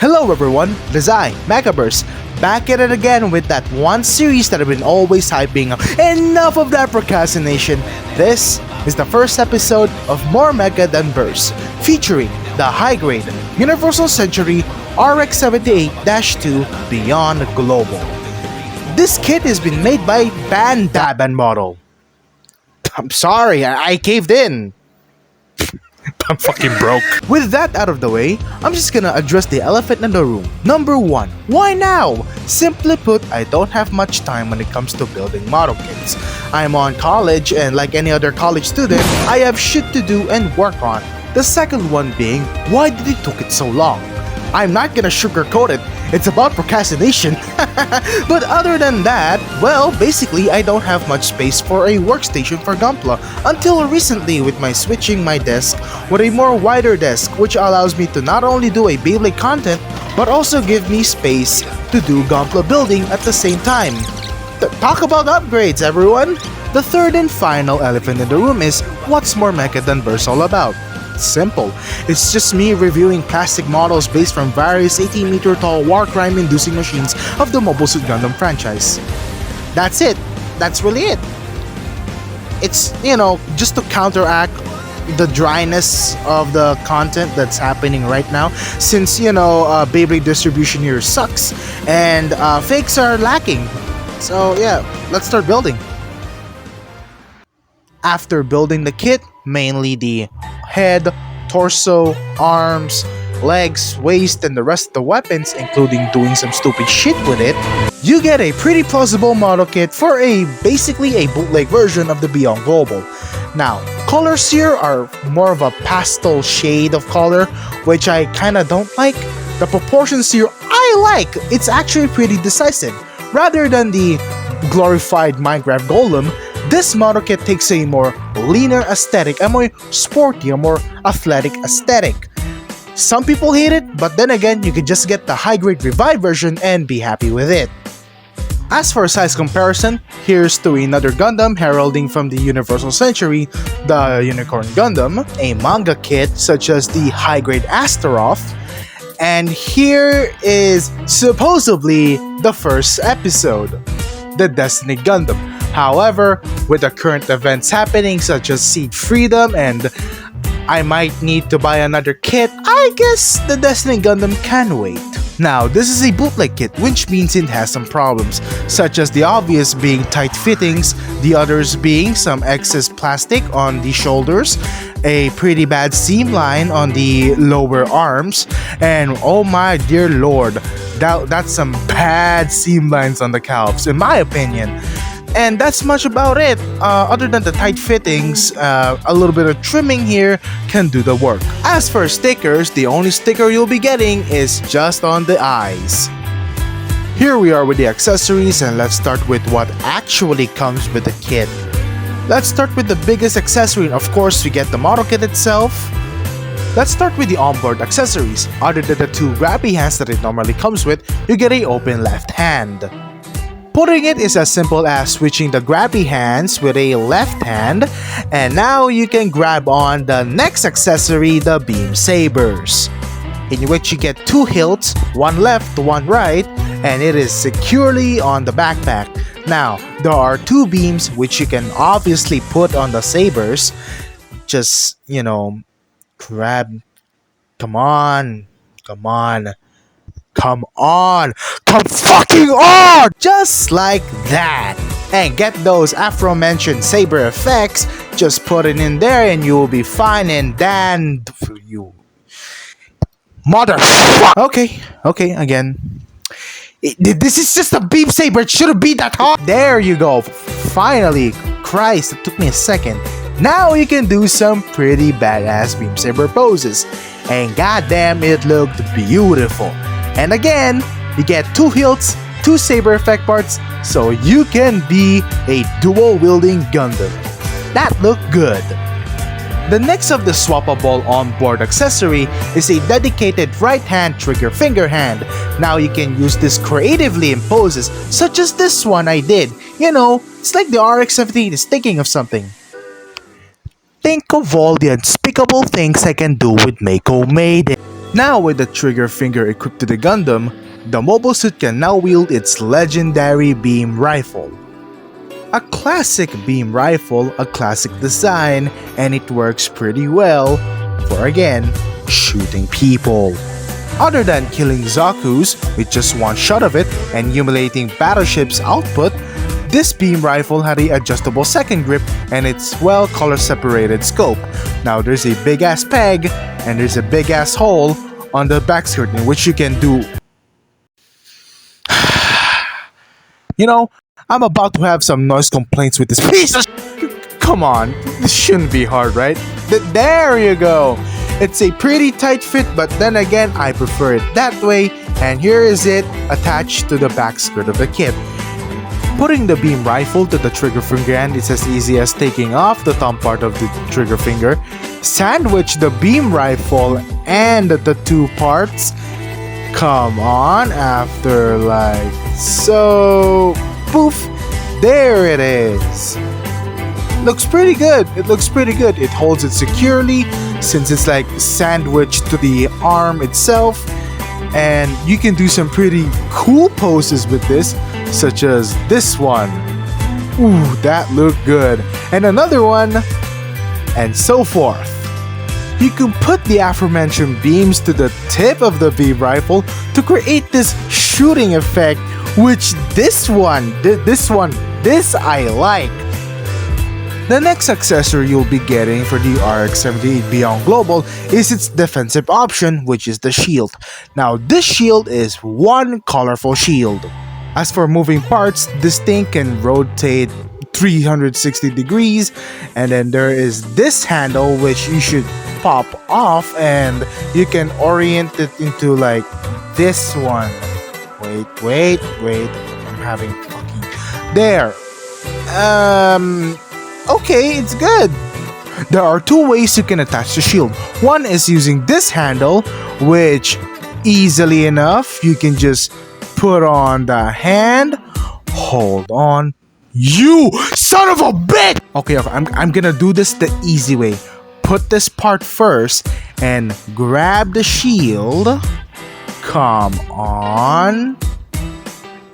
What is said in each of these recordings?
Hello everyone, it is I, MechaBurst, back at it again with that one series that I've been always hyping up. Enough of that procrastination. This is the first episode of More Mecha Than Burst, featuring the high-grade Universal Century RX-78-2 Beyond Global. This kit has been made by Daban model. I'm sorry, I caved in. I'm fucking broke. With that out of the way, I'm just gonna address the elephant in the room. Number 1, why now? Simply put, I don't have much time when it comes to building model kits. I'm on college, and like any other college student, I have shit to do and work on. The second one being, why did it took it so long? I'm not gonna sugarcoat it, it's about procrastination. But other than that, well, basically I don't have much space for a workstation for Gunpla until recently with my switching my desk with a more wider desk, which allows me to not only do a Beyblade content, but also give me space to do Gunpla building at the same time. Talk about upgrades, everyone! The third and final elephant in the room is, what's More Mecha Than Burst all about? Simple. It's just me reviewing plastic models based from various 18-meter tall war crime inducing machines of the Mobile Suit Gundam franchise. That's it. That's really it. It's, just to counteract the dryness of the content that's happening right now, since, Beyblade distribution here sucks and fakes are lacking. So yeah, let's start building. After building the kit, mainly the head, torso, arms, legs, waist, and the rest of the weapons, including doing some stupid shit with it, you get a pretty plausible model kit for basically a bootleg version of the Beyond Global. Now, colors here are more of a pastel shade of color, which I kinda don't like. The proportions here I like, it's actually pretty decisive. Rather than the glorified Minecraft Golem, this model kit takes a more leaner aesthetic, a more sporty, a more athletic aesthetic. Some people hate it, but then again, you can just get the high-grade revived version and be happy with it. As for size comparison, here's to another Gundam heralding from the Universal Century, the Unicorn Gundam, a manga kit such as the high-grade Astaroth, and here is supposedly the first episode, the Destiny Gundam. However, with the current events happening such as Seed Freedom and I might need to buy another kit, I guess the Destiny Gundam can wait. Now, this is a bootleg kit, which means it has some problems, such as the obvious being tight fittings, the others being some excess plastic on the shoulders, a pretty bad seam line on the lower arms, and oh my dear lord, that's some bad seam lines on the calves, in my opinion. And that's much about it. Other than the tight fittings, a little bit of trimming here can do the work. As for stickers, the only sticker you'll be getting is just on the eyes. Here we are with the accessories, and let's start with what actually comes with the kit. Let's start with the biggest accessory, and of course we get the model kit itself. Let's start with the onboard accessories. Other than the two grabby hands that it normally comes with, you get an open left hand. Putting it is as simple as switching the grabby hands with a left hand, and now you can grab on the next accessory, the beam sabers, in which you get two hilts, one left, one right, and it is securely on the backpack. Now, there are two beams which you can obviously put on the sabers. Just, grab. Come on. Come fucking on! Just like that. And get those aforementioned saber effects, just put it in there and you will be fine, and then you motherfucker. Okay, again. This is just a beam saber, it shouldn't be that hard. There you go. Finally. Christ, it took me a second. Now you can do some pretty badass beam saber poses. And goddamn, it looked beautiful. And again, you get two hilts, two saber effect parts, so you can be a dual-wielding Gundam. That looked good. The next of the swappable onboard accessory is a dedicated right-hand trigger finger hand. Now you can use this creatively in poses, such as this one I did. It's like the RX-78 is thinking of something. Think of all the unspeakable things I can do with Mako Made. Now with the trigger finger equipped to the Gundam, the mobile suit can now wield its legendary beam rifle. A classic beam rifle, a classic design, and it works pretty well for, again, shooting people. Other than killing Zaku's with just one shot of it and humiliating battleship's output, this beam rifle had a adjustable second grip and its well color separated scope. Now there's a big ass peg and there's a big ass hole on the back skirt in which you can do. You know, I'm about to have some noise complaints with this piece of Come on, this shouldn't be hard, right? There you go! It's a pretty tight fit, but then again, I prefer it that way, and here is it attached to the back skirt of the kit. Putting the beam rifle to the trigger finger end is as easy as taking off the thumb part of the trigger finger, sandwich the beam rifle and the two parts. Come on, after like so, poof, there it is. Looks pretty good. It looks pretty good. It holds it securely since it's like sandwiched to the arm itself, and you can do some pretty cool poses with this, such as this one. Ooh, that looked good. And another one, and so forth. You can put the aforementioned beams to the tip of the beam rifle to create this shooting effect, which this I like. The next accessory you'll be getting for the RX-78 Beyond Global is its defensive option, which is the shield. Now this shield is one colorful shield. As for moving parts, this thing can rotate 360 degrees, and then there is this handle which you should pop off and you can orient it into like this one. Wait, I'm having fucking... There! Okay, it's good. There are two ways you can attach the shield. One is using this handle, which easily enough you can just put on the hand. Hold on. You son of a bitch! Okay, I'm gonna do this the easy way. Put this part first and grab the shield. Come on.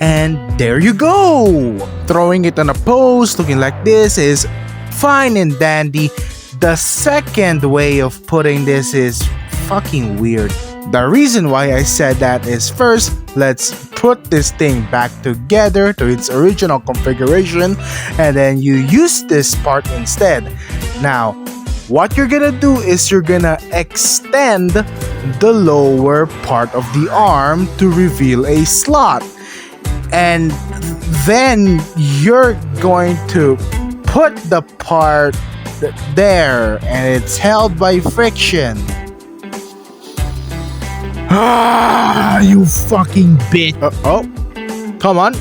And there you go! Throwing it on a pose looking like this is fine and dandy. The second way of putting this is fucking weird. The reason why I said that is, first, let's put this thing back together to its original configuration, and then you use this part instead. Now, what you're gonna do is you're gonna extend the lower part of the arm to reveal a slot. And then you're going to put the part there, and it's held by friction. Ah, you fucking bitch. Oh, come on.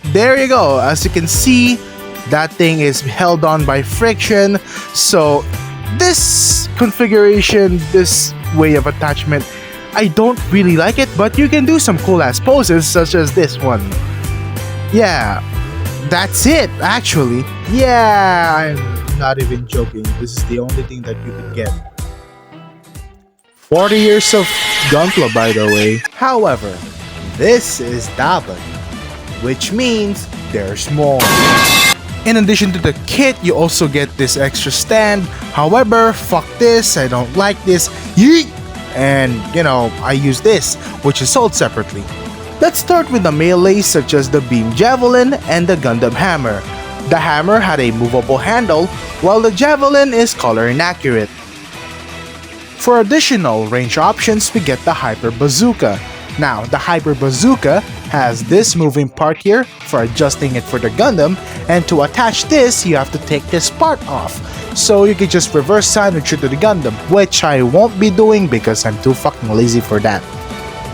There you go. As you can see, that thing is held on by friction. So this configuration, this way of attachment, I don't really like it, but you can do some cool ass poses such as this one. Yeah, that's it actually. Yeah, I'm not even joking. This is the only thing that you could get. 40 years of Gunpla, by the way. However, this is Daban, which means there's more. In addition to the kit, you also get this extra stand. However, fuck this, I don't like this. Yeet! And, you know, I use this, which is sold separately. Let's start with the melees such as the Beam Javelin and the Gundam Hammer. The hammer had a movable handle, while the javelin is color inaccurate. For additional range options, we get the Hyper Bazooka. Now, the Hyper Bazooka has this moving part here for adjusting it for the Gundam, and to attach this, you have to take this part off. So you can just reverse sandwich it to the Gundam, which I won't be doing because I'm too fucking lazy for that.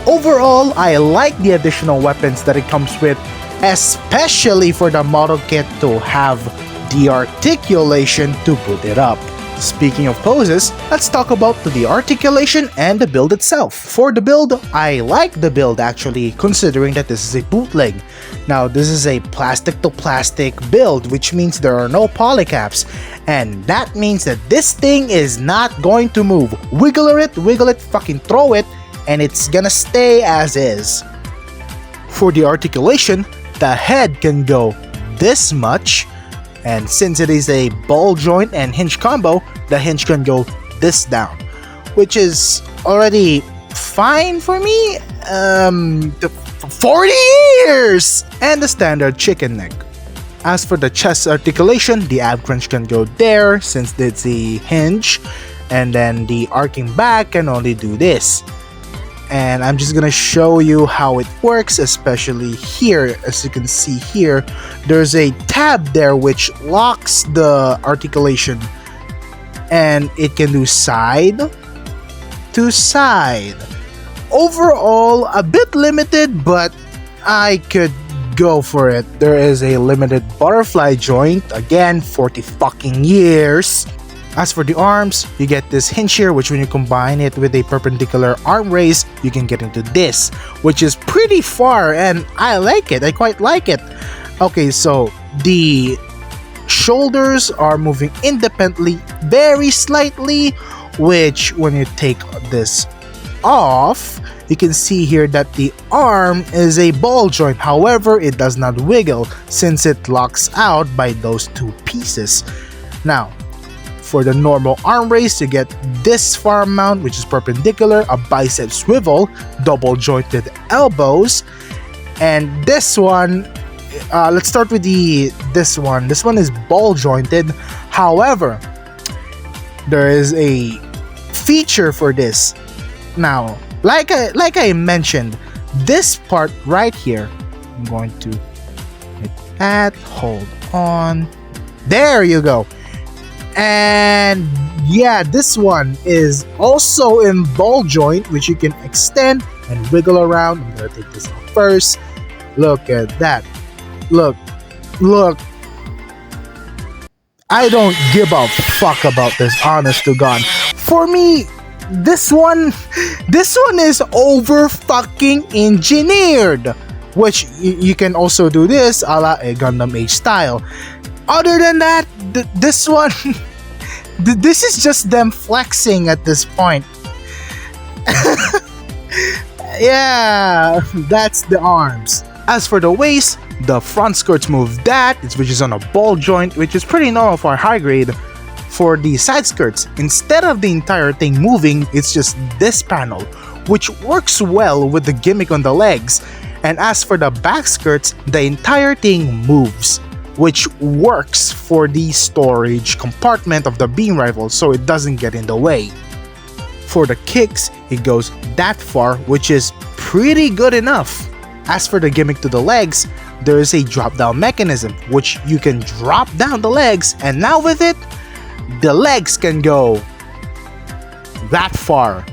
Overall, I like the additional weapons that it comes with, especially for the model kit to have the articulation to boot it up. Speaking of poses, let's talk about the articulation and the build itself. For the build, I like the build actually, considering that this is a bootleg. Now, this is a plastic to plastic build, which means there are no polycaps, and that means that this thing is not going to move. Wiggle it, fucking throw it, and it's gonna stay as is. For the articulation, the head can go this much, and since it is a ball joint and hinge combo, the hinge can go this down, which is already fine for me. 40 years! And the standard chicken neck. As for the chest articulation, the ab crunch can go there since it's a hinge, and then the arcing back can only do this. And I'm just gonna show you how it works, especially here. As you can see here, there's a tab there which locks the articulation, and it can do side to side. Overall, a bit limited, but I could go for it. There is a limited butterfly joint, again, 40 fucking years. As for the arms, you get this hinge here, which when you combine it with a perpendicular arm raise, you can get into this, which is pretty far, and I like it. I quite like it. Okay, so the shoulders are moving independently very slightly, which when you take this off, you can see here that the arm is a ball joint. However, it does not wiggle since it locks out by those two pieces. Now, for the normal arm raise, you get this far mount, which is perpendicular, a bicep swivel, double jointed elbows, and this one, let's start with this one. This one is ball jointed. However, there is a feature for this. Now, like I mentioned, this part right here, I'm going to hit that, hold on, there you go. And yeah, this one is also in ball joint, which you can extend and wiggle around. I'm gonna take this out first. Look at that. Look. I don't give a fuck about this, honest to God. For me, this one is over fucking engineered, which you can also do this a la a Gundam Age style. Other than that, this one, this is just them flexing at this point. Yeah, that's the arms. As for the waist, the front skirts move that, which is on a ball joint, which is pretty normal for high grade. For the side skirts, instead of the entire thing moving, it's just this panel, which works well with the gimmick on the legs. And as for the back skirts, the entire thing moves, which works for the storage compartment of the beam rifle so it doesn't get in the way. For the kicks, it goes that far, which is pretty good enough. As for the gimmick to the legs, there is a drop down mechanism, which you can drop down the legs, and now with it, the legs can go that far.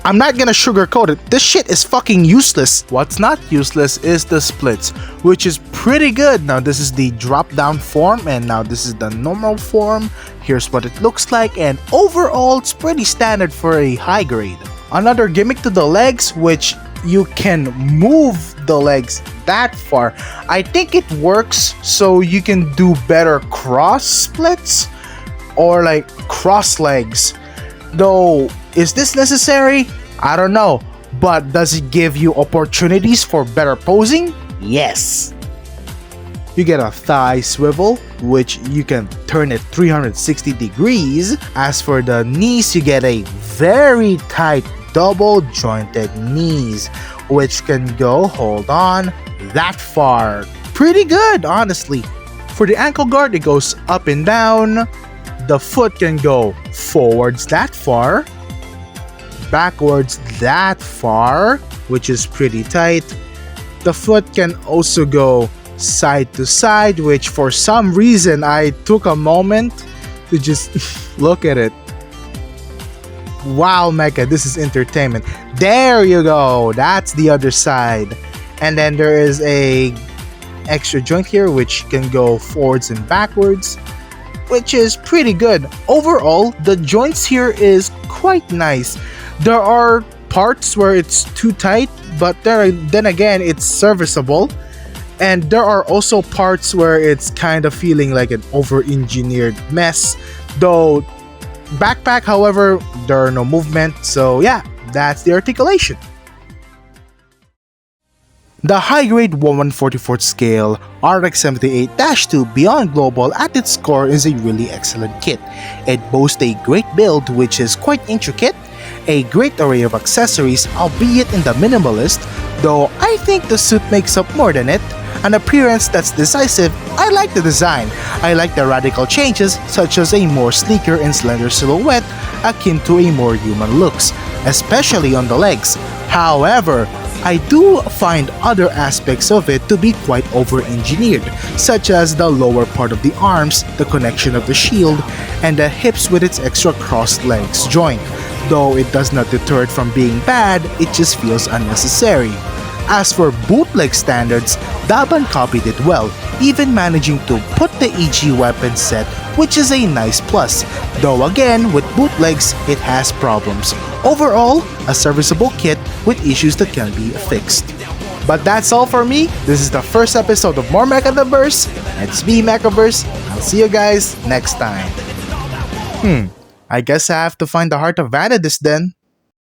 I'm not gonna sugarcoat it, this shit is fucking useless. What's not useless is the splits, which is pretty good. Now this is the drop down form, and now this is the normal form. Here's what it looks like, and overall it's pretty standard for a high grade. Another gimmick to the legs, which you can move the legs that far. I think it works so you can do better cross splits or like cross legs. Though, is this necessary? I don't know. But does it give you opportunities for better posing? Yes. You get a thigh swivel, which you can turn it 360 degrees. As for the knees, you get a very tight double jointed knees, which can go, hold on, that far. Pretty good, honestly. For the ankle guard, it goes up and down. The foot can go forwards that far, backwards that far, which is pretty tight. The foot can also go side to side, which for some reason I took a moment to just look at it. Wow, Mecha, this is entertainment. There you go, that's the other side. And then there is a extra joint here which can go forwards and backwards. which is pretty good. Overall, the joints here is quite nice. There are parts where it's too tight, but then again, it's serviceable. And there are also parts where it's kind of feeling like an over-engineered mess. Though, backpack, however, there are no movement, so yeah, that's the articulation. The high-grade 1/144th scale RX-78-2 Beyond Global at its core is a really excellent kit. It boasts a great build which is quite intricate, a great array of accessories albeit in the minimalist, though I think the suit makes up more than it, an appearance that's decisive. I like the design. I like the radical changes such as a more sleeker and slender silhouette akin to a more human looks, especially on the legs. However, I do find other aspects of it to be quite over-engineered, such as the lower part of the arms, the connection of the shield, and the hips with its extra crossed legs joint. Though it does not deter it from being bad, it just feels unnecessary. As for bootleg standards, Daban copied it well, even managing to put the EG weapon set, which is a nice plus, though again, with bootlegs, it has problems. Overall, a serviceable kit with issues that can be fixed. But that's all for me. This is the first episode of More MechaBurst. It's me, MechaBurst. I'll see you guys next time. I guess I have to find the heart of Vanadis then.